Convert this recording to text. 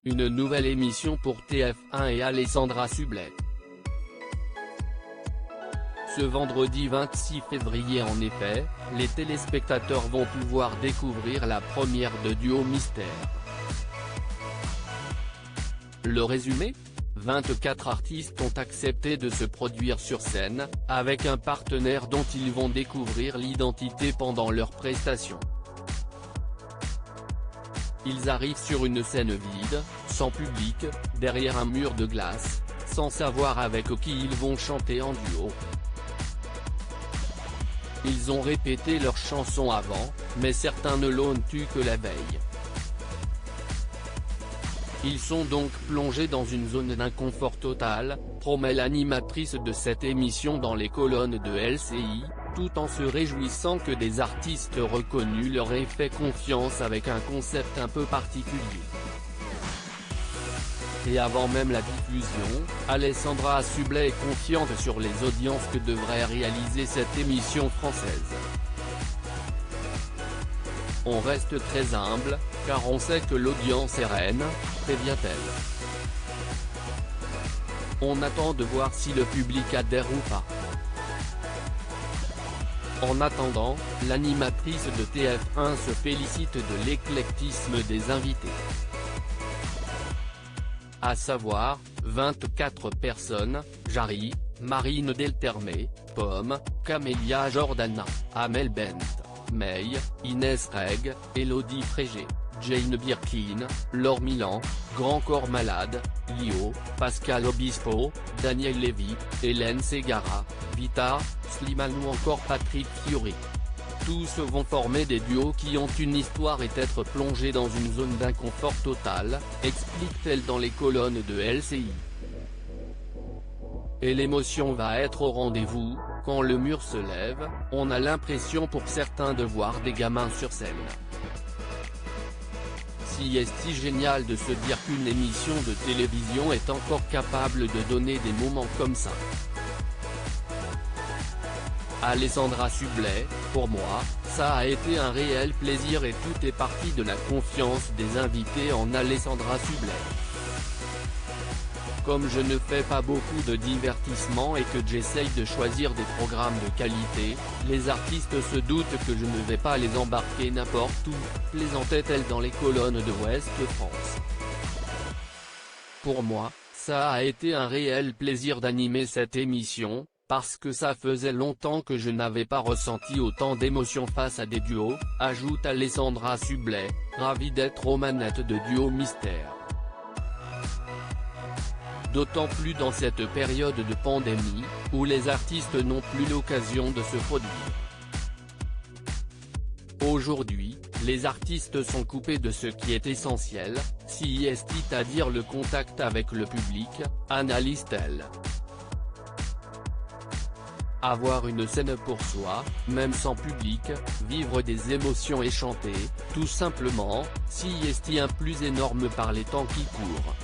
Une nouvelle émission pour TF1 et Alessandra Sublet. Ce vendredi 26 février en effet, les téléspectateurs vont pouvoir découvrir la première de Duo Mystère. Le résumé ? 24 artistes ont accepté de se produire sur scène, avec un partenaire dont ils vont découvrir l'identité pendant leur prestation. Ils arrivent sur une scène vide, sans public, derrière un mur de glace, sans savoir avec qui ils vont chanter en duo. Ils ont répété leurs chansons avant, mais certains ne l'ont eu que la veille. Ils sont donc plongés dans une zone d'inconfort total, promet l'animatrice de cette émission dans les colonnes de LCI, tout en se réjouissant que des artistes reconnus leur aient fait confiance avec un concept un peu particulier. Et avant même la diffusion, Alessandra Sublet est confiante sur les audiences que devrait réaliser cette émission française. On reste très humble, car on sait que l'audience est reine, prévient-elle. On attend de voir si le public adhère ou pas. En attendant, l'animatrice de TF1 se félicite de l'éclectisme des invités. À savoir, 24 personnes, Jarry, Marine Delterme, Pomme, Camélia Jordana, Amel Bent, May, Inès Reg, Elodie Frégé, Jane Birkin, Laure Milan, Grand Corps Malade, Lio, Pascal Obispo, Daniel Lévy, Hélène Ségara, Vita, Slimane ou encore Patrick Fiori. Tous vont former des duos qui ont une histoire et être plongés dans une zone d'inconfort total, explique-t-elle dans les colonnes de LCI. Et l'émotion va être au rendez-vous, quand le mur se lève, on a l'impression pour certains de voir des gamins sur scène. Si est-il génial de se dire qu'une émission de télévision est encore capable de donner des moments comme ça. Alessandra Sublet, pour moi, ça a été un réel plaisir et tout est parti de la confiance des invités en Alessandra Sublet. Comme je ne fais pas beaucoup de divertissement et que j'essaye de choisir des programmes de qualité, les artistes se doutent que je ne vais pas les embarquer n'importe où, plaisantait-elle dans les colonnes de Ouest France. Pour moi, ça a été un réel plaisir d'animer cette émission, parce que ça faisait longtemps que je n'avais pas ressenti autant d'émotions face à des duos, ajoute Alessandra Sublet, ravie d'être aux manettes de Duo Mystère. D'autant plus dans cette période de pandémie, où les artistes n'ont plus l'occasion de se produire. Aujourd'hui, les artistes sont coupés de ce qui est essentiel, c'est-à-dire le contact avec le public, analyse-t-elle. Avoir une scène pour soi, même sans public, vivre des émotions et chanter, tout simplement, c'est un plus énorme par les temps qui courent.